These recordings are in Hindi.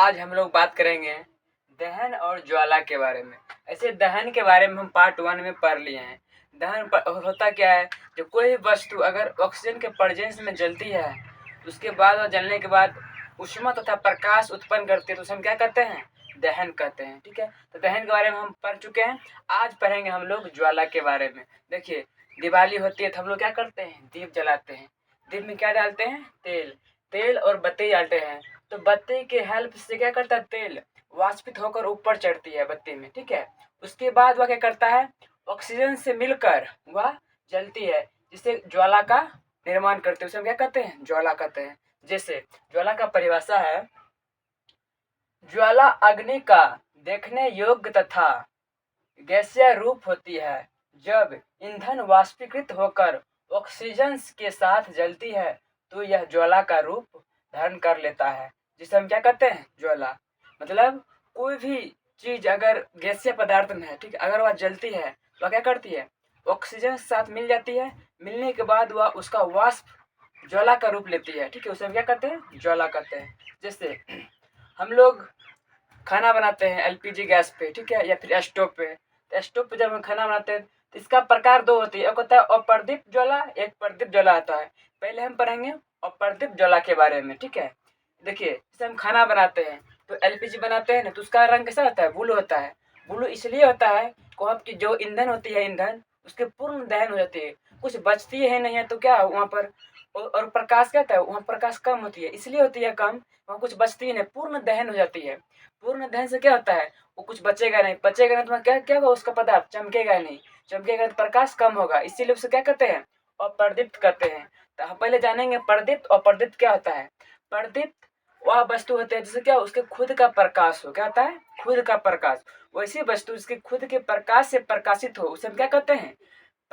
आज हम लोग बात करेंगे दहन और ज्वाला के बारे में। ऐसे दहन के बारे में हम पार्ट 1 में पढ़ लिए हैं। होता क्या है, जो कोई भी वस्तु अगर ऑक्सीजन के प्रेजेंस में जलती है तो उसके बाद और जलने के बाद ऊष्मा तथा प्रकाश उत्पन्न करती है, तो उसे हम क्या कहते हैं? दहन कहते हैं। ठीक है, तो दहन के बारे में हम पढ़ चुके हैं। आज पढ़ेंगे हम लोग ज्वाला के बारे में। देखिए, दिवाली होती है तो हम लोग क्या करते हैं? दीप जलाते हैं। दीप में क्या डालते हैं? तेल और बत्ती डालते हैं। तो बत्ती के हेल्प से क्या करता है? तेल वाष्पित होकर ऊपर चढ़ती है बत्ती में। ठीक है, उसके बाद वह क्या करता है? ऑक्सीजन से मिलकर वह जलती है, जिससे ज्वाला का निर्माण करते हैं। उसे हम क्या कहते हैं? ज्वाला कहते हैं। जैसे ज्वाला का परिभाषा है, ज्वाला अग्नि का देखने योग्य तथा गैसीय रूप होती है। जब ईंधन वाष्पीकृत होकर ऑक्सीजन के साथ जलती है तो यह ज्वाला का रूप धारण कर लेता है, जिसे हम क्या कहते हैं? ज्वाला। मतलब कोई भी चीज अगर गैसीय पदार्थ में है, ठीक है, अगर वह जलती है तो वह क्या करती है? ऑक्सीजन के साथ मिल जाती है। मिलने के बाद वह उसका वाष्प ज्वाला का रूप लेती है। ठीक है, उसे हम क्या कहते हैं? ज्वाला कहते हैं। जैसे हम लोग खाना बनाते हैं एलपीजी गैस पे, ठीक है, या फिर स्टोव पे। तो स्टोव पे जब हम खाना बनाते हैं तो इसका प्रकार दो होती है, एक होता है अप्रदीप ज्वाला, एक प्रदीप ज्वाला आता है। पहले हम पढ़ेंगे अप्रदीप ज्वाला के बारे में। ठीक है, देखिए, जैसे हम खाना बनाते हैं तो एलपीजी बनाते हैं ना, तो उसका रंग कैसा होता है? ब्लू होता है। ब्लू इसलिए होता है को आपकी जो ईंधन होती है, ईंधन उसके पूर्ण दहन हो जाती है, कुछ बचती है नहीं है, तो क्या वहाँ पर और प्रकाश क्या होता है? वहाँ प्रकाश कम होती है, इसलिए होती है कम, वहाँ कुछ बचती है नहीं, पूर्ण दहन हो जाती है। पूर्ण दहन से क्या होता है? वो कुछ बचेगा नहीं, बचेगा नहीं तो क्या क्या होगा? उसका पदार्थ चमकेगा नहीं, चमकेगा तो प्रकाश कम होगा, इसीलिए उसे क्या कहते हैं? अप्रदीप्त कहते हैं। तो हम पहले जानेंगे प्रदीप्त और अप्रदीप्त क्या होता है। प्रदीप्त वह वस्तु होती है जिससे क्या उसके खुद का प्रकाश हो। क्या होता है? खुद का प्रकाश। वैसी वस्तु जिसके खुद के प्रकाश से प्रकाशित हो उसे हम क्या कहते हैं?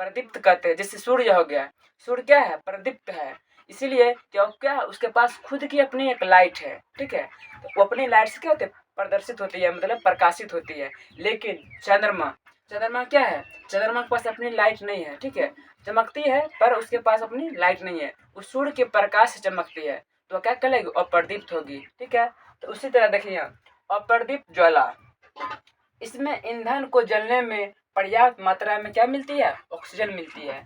प्रदीप्त कहते हैं। जैसे सूर्य हो गया, सूर्य क्या है? प्रदीप्त है। इसीलिए क्या उसके पास खुद की अपनी एक लाइट है। ठीक है, तो वो अपनी लाइट से क्या होते हैं? प्रदर्शित होती है, मतलब प्रकाशित होती है। लेकिन चंद्रमा, चंद्रमा क्या है? चंद्रमा के पास अपनी लाइट नहीं है। ठीक है, चमकती है पर उसके पास अपनी लाइट नहीं है, वो सूर्य के प्रकाश से चमकती है, तो क्या कहलाएगी? अप्रदीप्त होगी। ठीक है, तो उसी तरह देखिए अप्रदीप्त ज्वाला, इसमें ईंधन को जलने में पर्याप्त मात्रा में क्या मिलती है? ऑक्सीजन मिलती है।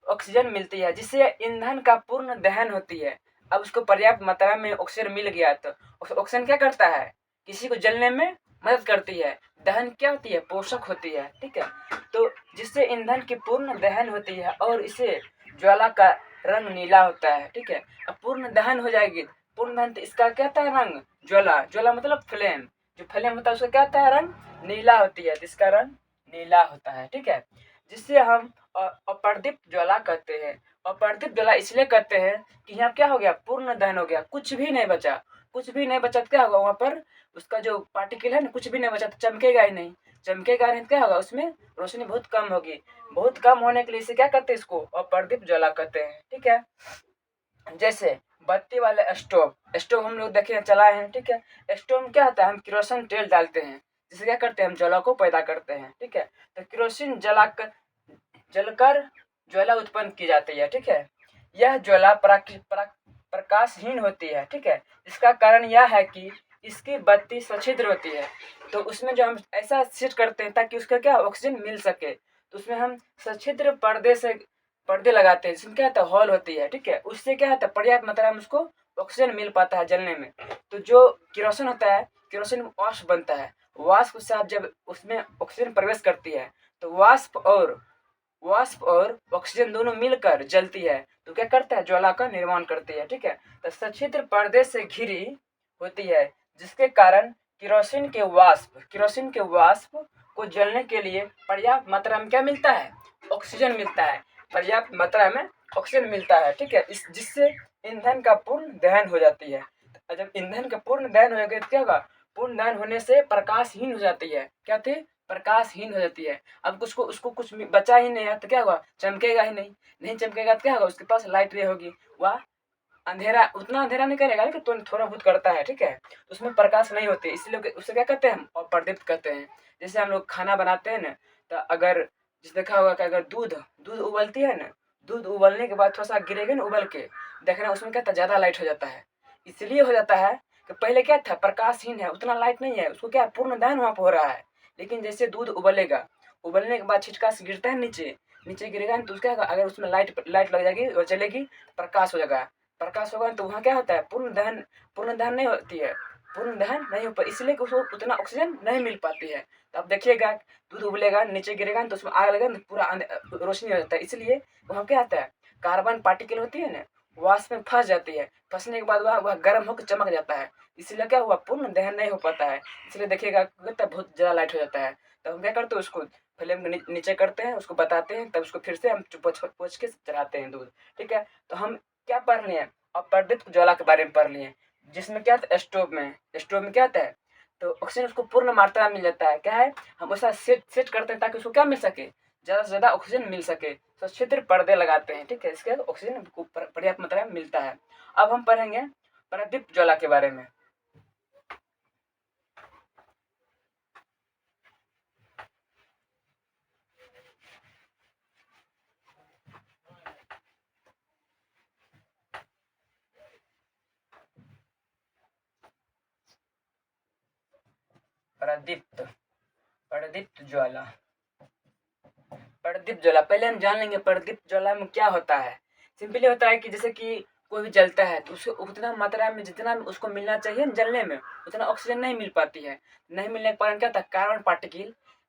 ऑक्सीजन मिलती है जिससे ईंधन का पूर्ण दहन होती है। अब उसको पर्याप्त मात्रा में ऑक्सीजन मिल गया तो ऑक्सीजन क्या करता है? किसी को जलने में मदद करती है। दहन क्या होती है? पोषक होती है। ठीक है, तो जिससे ईंधन की पूर्ण दहन होती है और इसे ज्वाला का रंग नीला होता है। ठीक है, अब पूर्ण दहन हो जाएगी, पूर्ण दहन तो इसका क्या होता है? रंग ज्वाला, ज्वाला मतलब फ्लेम, जो फ्लेम होता है उसका क्या होता है? रंग नीला होती है, जिसका रंग नीला होता है। ठीक है, जिससे हम अप्रदीप्त ज्वाला कहते हैं। अप्रदीप्त ज्वाला इसलिए कहते हैं कि यहाँ क्या हो गया? पूर्ण दहन हो गया, कुछ भी नहीं बचा। कुछ भी नहीं बचा तो क्या होगा? वहाँ पर उसका जो पार्टिकल है ना, कुछ भी नहीं बचा तो चमकेगा ही नहीं। चमकेगा नहीं तो क्या होगा? उसमें रोशनी बहुत कम होगी। बहुत कम होने के लिए इसे क्या कहते हैं? इसको अप्रदीप्त ज्वाला कहते हैं। ठीक है, जैसे बत्ती वाले स्टोव, स्टोव हम लोग देखे चलाए हैं। ठीक है, स्टोव में क्या होता है? हम केरोसिन तेल डालते हैं, जिससे क्या करते हैं? हम ज्वाला को पैदा करते हैं। ठीक है, तो केरोसिन जलकर ज्वाला उत्पन्न की जाती है। ठीक है, यह ज्वाला प्रकाशहीन होती है। ठीक है, इसका कारण यह है कि इसकी बत्ती सछिद्र होती है। तो उसमें जो हम ऐसा सेट करते हैं ताकि उसका क्या ऑक्सीजन मिल सके, तो उसमें हम सछिद्र पर्दे लगाते हैं, जिसमें क्या होता है? हॉल होती है। ठीक है, उससे क्या होता है? पर्याप्त मात्रा में उसको ऑक्सीजन मिल पाता है जलने में। तो जो केरोसिन होता है, केरोसिन वाष्प बनता है। वाष्प के साथ जब उसमें ऑक्सीजन प्रवेश करती है तो वाष्प और ऑक्सीजन दोनों मिलकर जलती है, तो क्या करता है? ज्वाला का निर्माण करती है। ठीक है, तो सछिद्र पर्दे से घिरी होती है, जिसके कारण केरोसिन के वाष्प को जलने के लिए पर्याप्त मात्रा में क्या मिलता है? ऑक्सीजन मिलता है। पर्याप्त मात्रा में ऑक्सीजन मिलता है। ठीक है, जिससे ईंधन का पूर्ण दहन हो जाती है। जब ईंधन का पूर्ण दहन हो गया तो क्या होगा? पूर्ण दहन होने से प्रकाशहीन हो जाती है। क्या थी? प्रकाशहीन हो जाती है। अब उसको कुछ बचा ही नहीं है तो क्या होगा? चमकेगा ही नहीं। नहीं चमकेगा तो क्या होगा? उसके पास लाइट रे होगी, वह अंधेरा, उतना अंधेरा नहीं करेगा लेकिन तो थोड़ा बहुत करता है। ठीक है, तो उसमें प्रकाश नहीं होती, इसलिए उसे क्या कहते हैं? हम अप्रदीप्त कहते हैं। जैसे हम लोग खाना बनाते हैं ना, तो अगर जिस देखा होगा कि अगर दूध दूध उबलती है ना, दूध उबलने के बाद थोड़ा सा गिरेगा ना उबल के, देखना उसमें क्या ज़्यादा लाइट हो जाता है। इसलिए हो जाता है कि पहले क्या था, प्रकाशहीन है, उतना लाइट नहीं है, उसको क्या पूर्ण दहन वहाँ पर हो रहा है। लेकिन जैसे दूध उबलेगा, उबलने के बाद छिटका से गिरता है नीचे, नीचे गिरेगा तो उसका अगर उसमें लाइट लग जाएगी और चलेगी, प्रकाश हो जाएगा। प्रकाश होगा तो वहाँ क्या होता है, पूर्ण दहन नहीं होती है, पूर्ण दहन नहीं हो पाती, इसलिए कि उसको उतना ऑक्सीजन नहीं मिल पाती है। तो अब देखिएगा, दूध उबलेगा, नीचे गिरेगा तो उसमें आग लगेगा तो पूरा रोशनी हो जाता है। इसलिए वहाँ क्या आता है, कार्बन पार्टिकल होती है ना, वाष्प में फंस जाती है, फंसने के बाद वह गर्म होकर चमक जाता है। इसलिए क्या हुआ, पूर्ण दहन नहीं हो पाता है। इसलिए देखिएगा बहुत ज़्यादा लाइट हो जाता है। तो हम क्या करते हैं, उसको फ्लेम के नीचे करते हैं, उसको बताते हैं, तब उसको फिर से हम पोंछ के चढ़ाते हैं दूध। ठीक है, तो हम क्या पढ़ लिए, अब प्रदीप्त ज्वाला के बारे में पढ़ लिए, जिसमें क्या था, स्टोव में क्या होता है, तो ऑक्सीजन उसको पूर्ण मात्रा में मिल जाता है। क्या है, हम ऐसा सेट करते हैं ताकि उसको क्या मिल सके, ज़्यादा से ज़्यादा ऑक्सीजन मिल सके। तो छिद्र पर्दे लगाते हैं, ठीक है, इसके ऑक्सीजन को पर्याप्त मात्रा में मिलता है। अब हम पढ़ेंगे प्रदीप्त ज्वाला के बारे में। प्रदीप्त ज्वाला, प्रदीप ज्वाला पहले हम जान लेंगे प्रदीप ज्वाला में क्या होता है। सिंपली होता है कि जैसे कि कोई भी जलता है तो उसको उतना मात्रा में जितना उसको मिलना चाहिए जलने में, उतना ऑक्सीजन नहीं मिल पाती है। नहीं मिलने के कारण क्या होता है,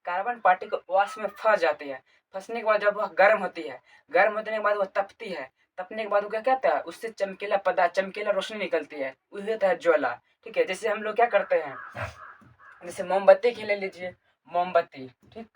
कार्बन पार्टिकल वाष्प में फंस जाती है। फंसने के बाद जब वह गर्म होती है, गर्म होने के बाद वह तपती है, तपने के बाद वो क्या कहता है, उससे चमकीला रोशनी निकलती है, वही होता है ज्वाला। ठीक है, जैसे हम लोग क्या करते हैं, जैसे मोमबत्ती की ले लीजिए, मोमबत्ती, ठीक,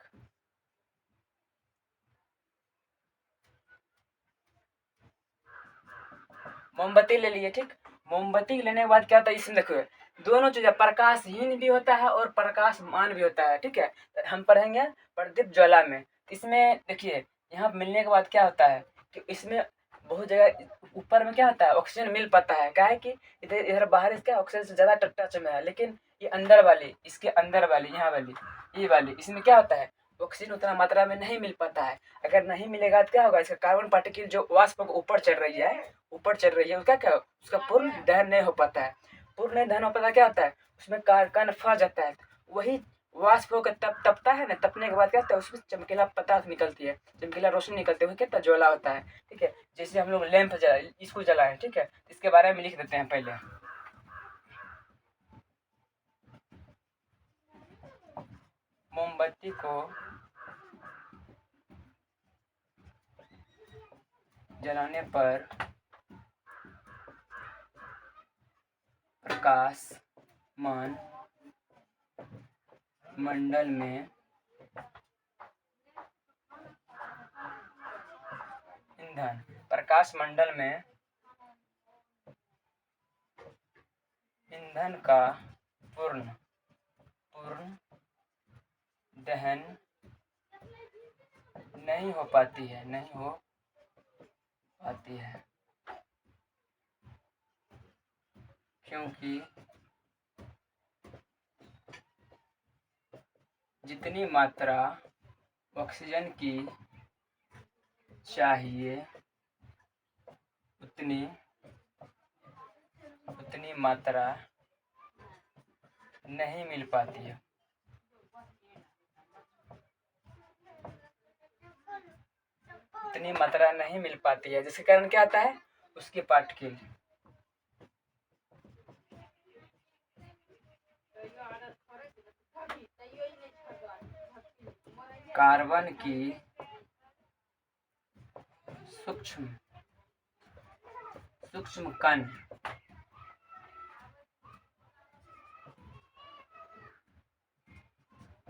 मोमबत्ती ले लिए, ठीक, मोमबत्ती लेने के बाद क्या होता है, इसमें देखो दोनों चीज़ है, प्रकाशहीन भी होता है और प्रकाशमान भी होता है। ठीक है, तो हम पढ़ेंगे प्रदीप ज्वाला में। इसमें देखिए, यहाँ मिलने के बाद क्या होता है कि इसमें बहुत जगह ऊपर में क्या होता है, ऑक्सीजन मिल पाता है। क्या है कि इधर इधर बाहर इसका ऑक्सीजन से ज़्यादा टच में है, लेकिन ये अंदर वाली, इसके अंदर वाली, यहाँ वाली, ये वाली, इसमें क्या होता है, ऑक्सीजन उतना मात्रा में नहीं मिल पाता है। अगर नहीं मिलेगा तो क्या होगा, इसका कार्बन पार्टिकल जो वाष्प को ऊपर चढ़ रही है, उसका क्या, उसका पूर्ण दहन नहीं हो पाता है। पूर्ण नहीं दहन हो पाता, क्या होता है, उसमें कण फंस जाता है। वही वाष्प होकर तपता है ना, तपने के बाद क्या होता है, उसमें चमकीला पदार्थ निकलती है, चमकीला रोशनी निकलती है, वो क्या ज्वाला होता है। ठीक है, जैसे हम लोग लैंप जलाए, इसको जलाए, ठीक है, इसके बारे में लिख देते हैं पहले। मोमबत्ती को जलाने पर प्रकाशमान मंडल में प्रकाश मंडल में ईंधन का पूर्ण दहन नहीं हो पाती है, क्योंकि जितनी मात्रा ऑक्सीजन की चाहिए उतनी मात्रा नहीं मिल पाती है। उतनी मात्रा नहीं मिल पाती है, जिसके कारण क्या आता है, उसके पार्टिकल कार्बन की सूक्ष्म कण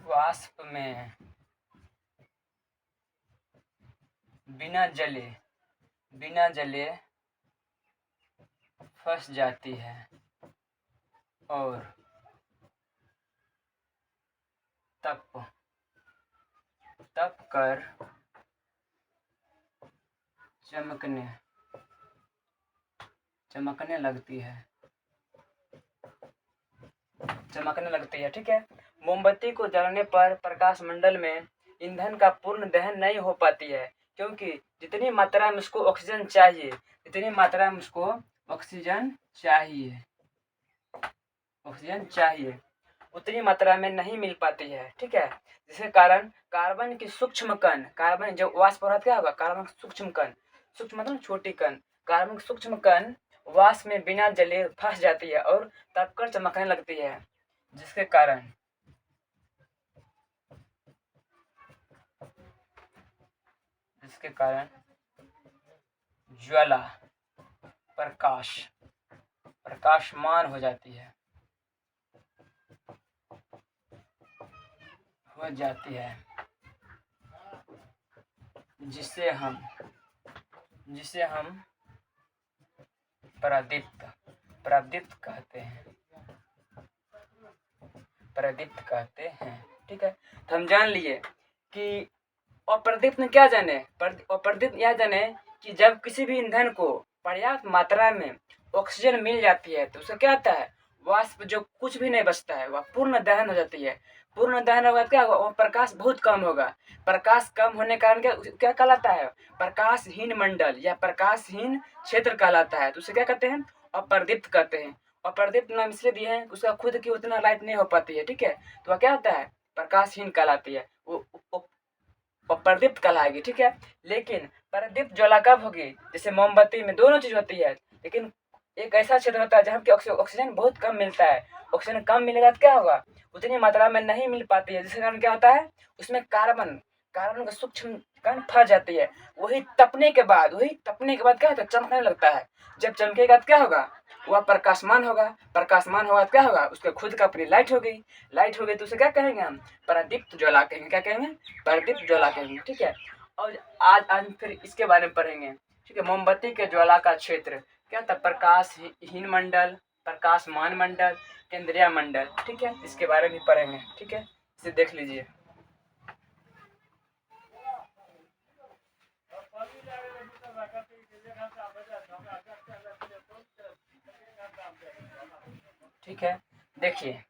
वाष्प में बिना जले फंस जाती है और तप कर चमकने लगती है। ठीक है, मोमबत्ती को जलाने पर प्रकाश मंडल में ईंधन का पूर्ण दहन नहीं हो पाती है, क्योंकि जितनी मात्रा में उसको ऑक्सीजन चाहिए ऑक्सीजन चाहिए उतनी मात्रा में नहीं मिल पाती है, ठीक है। जिसके कारण कार्बन की सूक्ष्म कण, कार्बन जो वाष्प हो रहा क्या होगा, कार्बन सूक्ष्म कण, सूक्ष्म मतलब छोटी कण, कार्बन की सूक्ष्म कण वाष्प में बिना जले फंस जाती है और तपकर चमकने लगती है, जिसके कारण ज्वाला प्रकाशमान हो जाती है, जिसे हम प्रदीप्त कहते हैं, ठीक है। तो हम जान लिए कि अप्रदीप्त में क्या जाने, अप्रदीप्त यह जाने कि जब किसी भी ईंधन को पर्याप्त मात्रा में ऑक्सीजन मिल जाती है तो उसे क्या आता है, वाष्प जो कुछ भी नहीं बचता है वह पूर्ण दहन हो जाती है। पूर्ण दहन होगा क्या होगा, प्रकाश बहुत कम होगा। प्रकाश कम होने के कारण क्या कहलाता है, प्रकाशहीन मंडल या प्रकाशहीन क्षेत्र कहलाता है। तो उसे क्या कहते हैं, अप्रदीप्त कहते हैं। अप्रदीप्त नाम इसलिए दिए हैं उसका खुद की उतना लाइट नहीं हो पाती है, ठीक है। तो वह क्या होता है, प्रकाशहीन कहलाती है, वो प्रदीप्त कहलाएगी, ठीक है। लेकिन प्रदीप्त ज्वाला कब होगी, जैसे मोमबत्ती में दोनों चीज होती है, लेकिन एक ऐसा क्षेत्र होता है जहाँ की ऑक्सीजन बहुत कम मिलता है। ऑक्सीजन कम मिलेगा तो क्या होगा, उतनी मात्रा में नहीं मिल पाती है, जिसके कारण क्या होता है, उसमें कार्बन का सूक्ष्म कण फंस जाती है। वही तपने के बाद क्या होता है, चमकने लगता है। जब चमकेगा तो क्या होगा, वह प्रकाशमान होगा। प्रकाशमान होगा तो क्या होगा, उसके खुद का अपनी लाइट हो गई तो उसे क्या कहेंगे हम, प्रदीप्त ज्वाला कहेंगे। क्या कहेंगे, प्रदीप्त ज्वाला कहेंगे, ठीक है। और आज फिर इसके बारे में पढ़ेंगे, ठीक है। मोमबत्ती के ज्वाला का क्षेत्र क्या था, प्रकाशहीन मंडल, प्रकाशमान मंडल, केंद्रीय मंडल, ठीक है। इसके बारे में पढ़ेंगे, ठीक है। इसे देख लीजिए। ठीक है, देखिए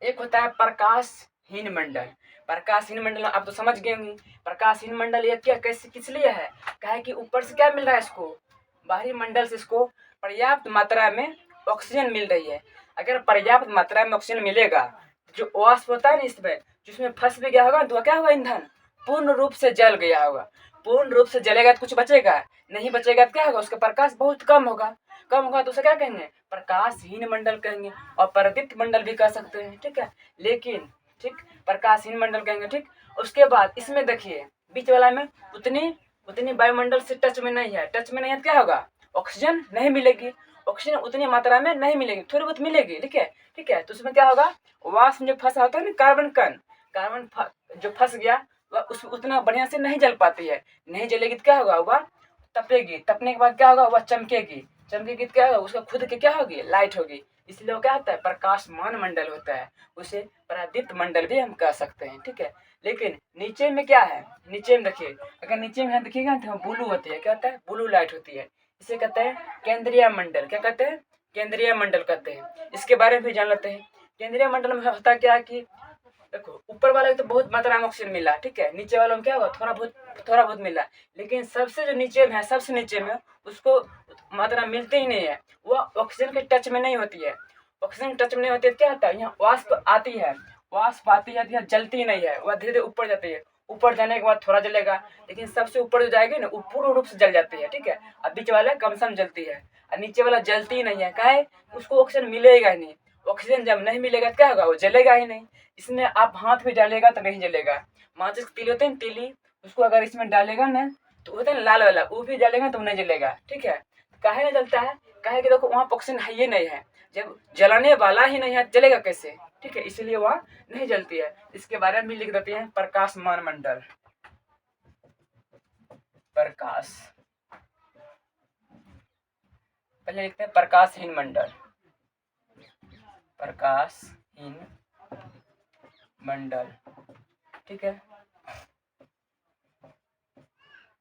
एक होता है प्रकाशहीन मंडल। प्रकाशहीन मंडल आप तो समझ गए होंगे। प्रकाशहीन मंडल ये क्या कैसे किस लिए है, कहे कि ऊपर से क्या मिल रहा है इसको, बाहरी मंडल से इसको पर्याप्त मात्रा में ऑक्सीजन मिल रही है। अगर पर्याप्त मात्रा में ऑक्सीजन मिलेगा तो जो वाष्प होता है ना इसमें, जिसमें फंस भी गया होगा तो क्या होगा, ईंधन पूर्ण रूप से जल गया होगा। पूर्ण रूप से जलेगा तो कुछ बचेगा नहीं, बचेगा तो क्या होगा, उसका प्रकाश बहुत कम होगा तो उसे क्या कहेंगे, प्रकाशहीन मंडल कहेंगे। और प्रदीप्त मंडल भी कह सकते हैं, ठीक है। लेकिन ठीक, प्रकाशहीन मंडल कहेंगे, ठीक। उसके बाद इसमें देखिए बीच वाला में उतनी उतनी वायुमंडल से टच में नहीं है, तो क्या होगा, ऑक्सीजन नहीं मिलेगी। ऑक्सीजन उतनी मात्रा में नहीं मिलेगी, थोड़ी बहुत मिलेगी, ठीक है। तो उसमें क्या होगा, वाष्प में जो फंसा होता है ना कार्बन कण, जो फंस गया वह उस उतना बढ़िया से नहीं जल पाती है। नहीं जलेगी तो क्या होगा, वह तपेगी, तपने के बाद क्या होगा, वह चमकेगी तो क्या होगा, उसका खुद की क्या होगी, लाइट होगी। इसलिए वो क्या होता है, प्रकाशमान मंडल होता है। उसे प्रदीप्त मंडल भी हम कह सकते हैं, ठीक है। लेकिन नीचे में क्या है, नीचे में देखिए, अगर नीचे में देखिएगा तो ब्लू होती है, क्या होता है, ब्लू लाइट होती है। इसे कहते हैं केंद्रीय मंडल। क्या कहते हैं, केंद्रीय मंडल कहते हैं। इसके बारे में भी जान लेते हैं। केंद्रीय मंडल में होता क्या है कि देखो ऊपर वाले तो बहुत मात्रा में ऑक्सीजन मिला, ठीक है। नीचे वालों में क्या होगा, थोड़ा बहुत मिला। लेकिन सबसे जो नीचे में है, सबसे नीचे में उसको मात्रा मिलती ही नहीं है, वो ऑक्सीजन के टच में नहीं होती है। ऑक्सीजन टच में नहीं होती है, क्या होता है, यहाँ वाष्प आती है, जलती नहीं है, वह धीरे धीरे ऊपर जाती है। ऊपर जाने के बाद थोड़ा जलेगा, लेकिन सबसे ऊपर जो जाएगी ना वो पूर्ण रूप से जल जाती है, ठीक है। अब बीच वाला कम सम जलती है और नीचे वाला जलती ही नहीं है, काहे, उसको ऑक्सीजन मिलेगा ही नहीं। ऑक्सीजन जब नहीं मिलेगा तो क्या होगा, वो जलेगा ही नहीं। इसमें आप हाथ भी डालेगा तो नहीं जलेगा। माचिस की तीली होती है ना, तीली, उसको अगर इसमें डालेगा ना तो होता है ना लाल वाला, वो भी डालेगा तो नहीं जलेगा, ठीक है। काहे नहीं जलता है, काहे कि देखो वहाँ ऑक्सीजन है ही नहीं है, जब जलाने वाला ही नहीं है जलेगा कैसे, ठीक है। इसलिए वह नहीं जलती है। इसके बारे में भी लिख देते हैं, प्रकाशमान मंडल, प्रकाश, पहले लिखते हैं प्रकाशहीन मंडल, प्रकाशहीन मंडल, ठीक है।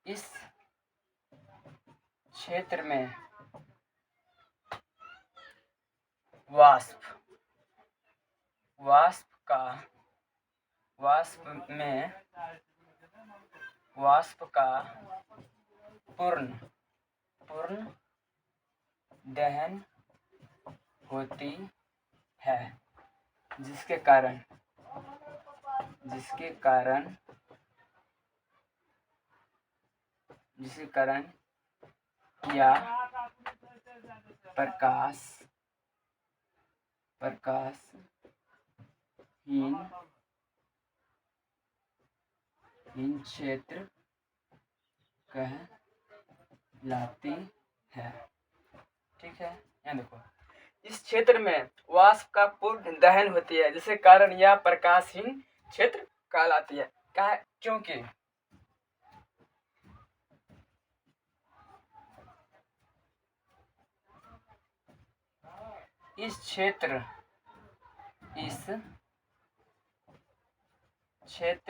इस क्षेत्र में वाष्प का पूर्ण दहन होती है, जिसके कारण जिसके कारण जिसके कारण यह प्रकाशहीन क्षेत्र कहलाती है। ठीक है, यहाँ देखो, इस क्षेत्र में वाष्प का पूर्ण दहन होती है, जिसके कारण यह प्रकाशहीन क्षेत्र कहलाती है। क्योंकि इस क्षेत्र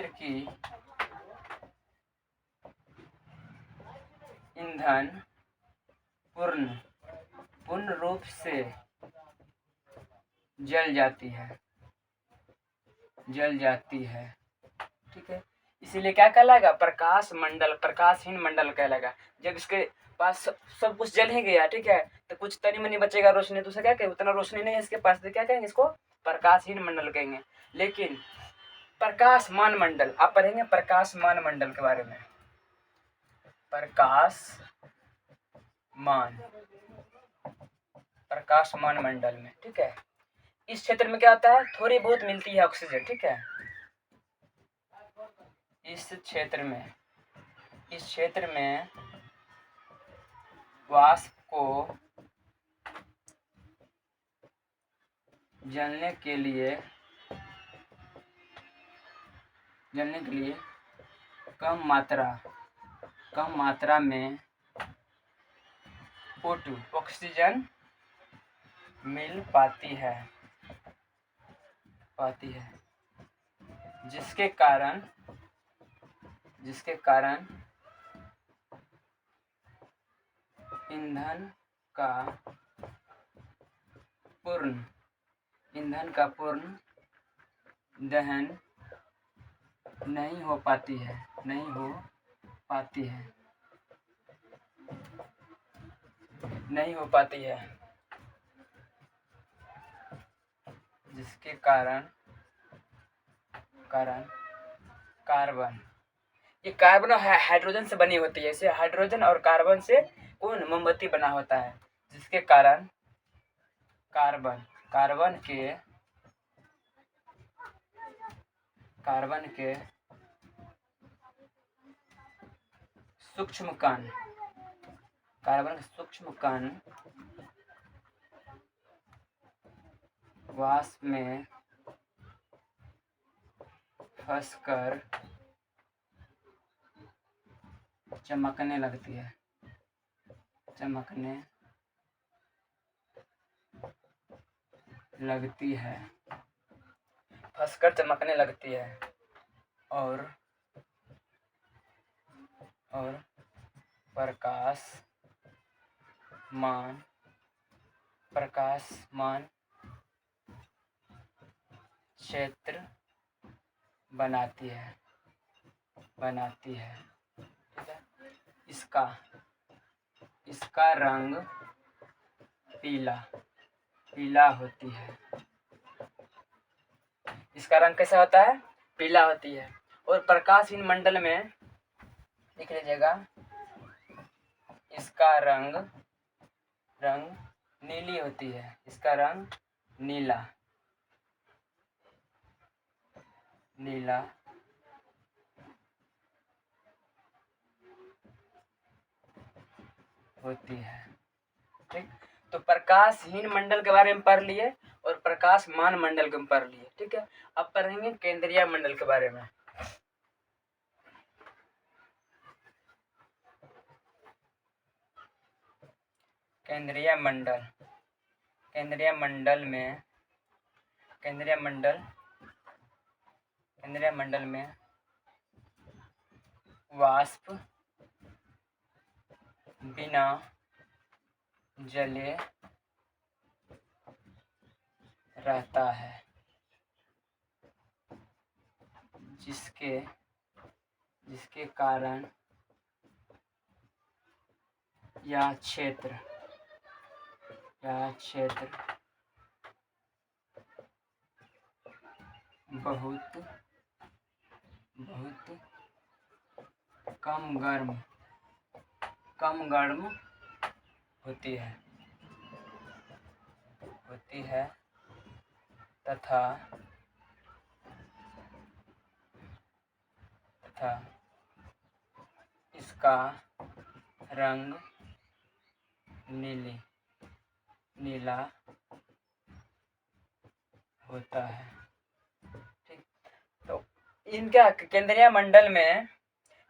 की ईंधन पूर्ण रूप से जल जाती है। ठीक है, इसीलिए क्या कहलाएगा? प्रकाशहीन मंडल कहलाएगा। जब इसके पास सब कुछ जल ही गया, ठीक है, तो कुछ तनी मनी बचेगा रोशनी, तो उसे क्या कहेंगे? उतना रोशनी नहीं है इसके पास, तो क्या कहेंगे? इसको प्रकाशहीन मंडल कहेंगे। लेकिन प्रकाशमान मंडल, आप पढ़ेंगे प्रकाशमान मंडल के बारे में। प्रकाशमान मंडल में, ठीक है, इस क्षेत्र में क्या होता है? थोड़ी बहुत मिलती है ऑक्सीजन। ठीक है, इस क्षेत्र में वाष्प को जलने के लिए कम मात्रा में O2 ऑक्सीजन मिल पाती है, जिसके कारण ईंधन का पूर्ण दहन नहीं हो पाती है, जिसके कारण कार्बन, ये कार्बन और हाइड्रोजन से बनी होती है। इसे हाइड्रोजन और कार्बन से कौन मोमबत्ती बना होता है, जिसके कारण कार्बन के सूक्ष्म कण वाष्प में फंसकर चमकने लगती है, और प्रकाशमान क्षेत्र बनाती है। ठीक है, इसका रंग पीला होती है। इसका रंग कैसा होता है? पीला होती है। और प्रकाशहीन मंडल में लिख लीजिएगा, इसका रंग नीली होती है। इसका रंग नीला होती है। ठीक, तो प्रकाशहीन मंडल के बारे में पढ़ लिए और प्रकाशमान मंडल के पढ़ लिए। ठीक है, अब पढ़ेंगे केंद्रीय मंडल के बारे में। केंद्रीय मंडल में वाष्प बिना जले रहता है, जिसके कारण यह क्षेत्र बहुत बहुत कम गर्म होती है तथा इसका रंग नीला होता है। ठीक, तो इनका केंद्रीय मंडल में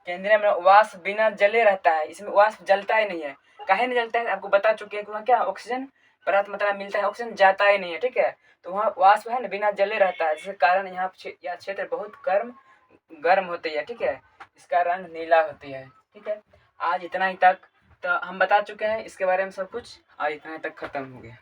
वाष्प बिना जले रहता है, इसमें वाष्प जलता ही नहीं है। काहे नहीं जलता है आपको बता चुके हैं कि वहाँ क्या ऑक्सीजन पर्याप्त मात्रा में मिलता है, ऑक्सीजन जाता ही नहीं है। ठीक है, तो वहाँ वाष्प है ना बिना जले रहता है, जिसके कारण यहाँ यह क्षेत्र बहुत गर्म होती है। ठीक है, इसका रंग नीला होती है। ठीक है, आज इतना ही तक तो हम बता चुके हैं इसके बारे में सब कुछ, आज इतना ही तक खत्म हो गया।